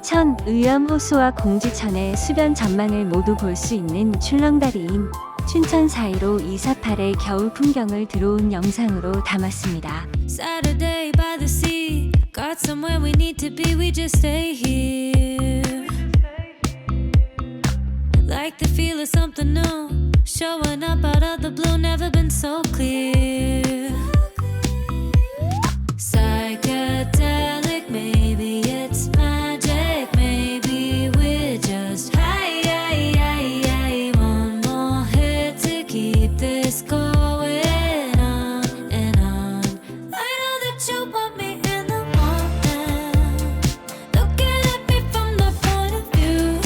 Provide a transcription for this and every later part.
춘천 의암호수와 공지천의 수변 전망을 모두 볼 수 있는 출렁다리인 춘천 415 248의 겨울 풍경을 들어온 영상으로 담았습니다. Saturday by the sea, got somewhere we need to be, we just stay here. Like the feel of something new, showing up out of the blue, never been so clear. Psychedelic, maybe it's magic, maybe we're just high. One more hit to keep this going on and on. I know that you want me in the morning, looking at me from the point of view.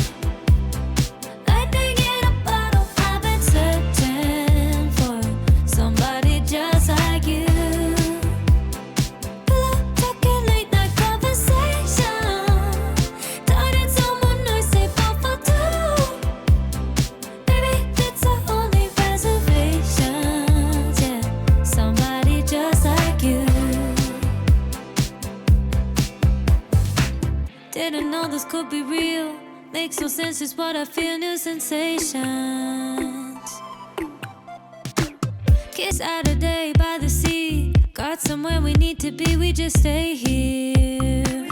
Lightning in a bottle, I've been searching for somebody just like you. Pillow talking, late night conversation, turning someone noisy both for two. Maybe it's our only reservations, yeah. Somebody just like you. Didn't know this could be real. Makes no sense, just what I feel, new sensations. Kiss Saturday by the sea, got somewhere we need to be, we just stay here.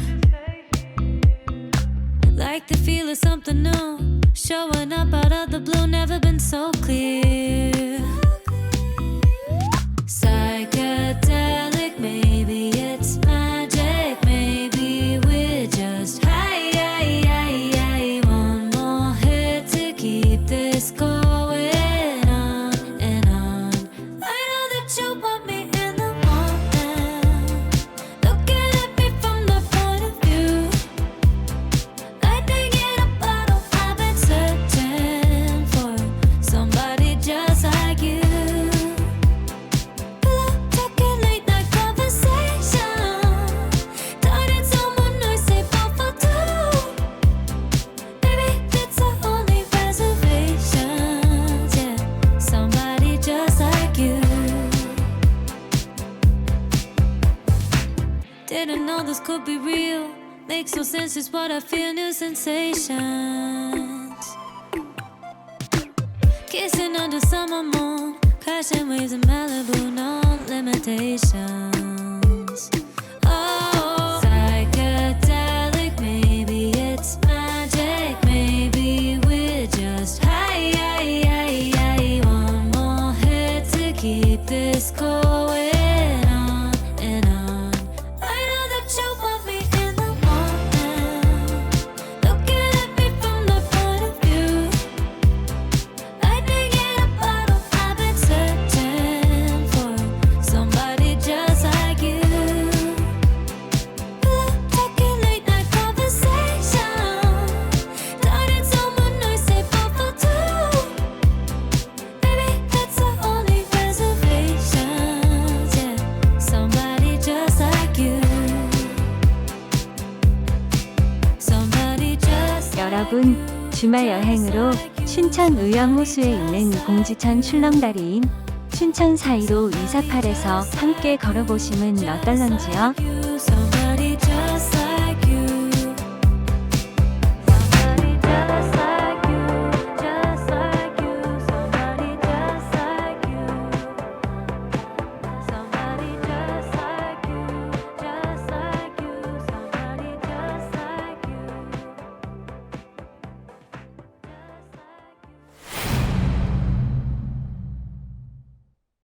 Like the feel of something new, showing up out of the blue, never been so clear. Psychedelic, maybe it's magic, maybe we're just high. One more hit to keep this going on and on. I know that you want me in the morning, looking at me from the point of view. Lightning in a bottle, I've been searching for somebody just like you. Pillow talking, late night conversation, turning someone noisy both for two. Maybe it's our only reservations, yeah. Somebody just like you. Didn't know this could be real. Makes no sense, just what I feel, new sensations. Kissing under summer moon, crashing waves in Malibu, no limitations. Oh, psychedelic, maybe it's magic, maybe we're just high. One more hit to keep this going on and on. I know that you want me in the morning, looking at me from the point of view. Lightning in a bottle, I've been searching for somebody just like you. Pillow talking, late night conversation, turning someone noisy both for two. Maybe it's our only reservations, yeah. Somebody just like you. Somebody just like 여러분, 주말 여행으로 춘천 의암호수에 있는 공지천 출렁다리인 춘천 415 248에서 함께 걸어보시면 어떨런지요?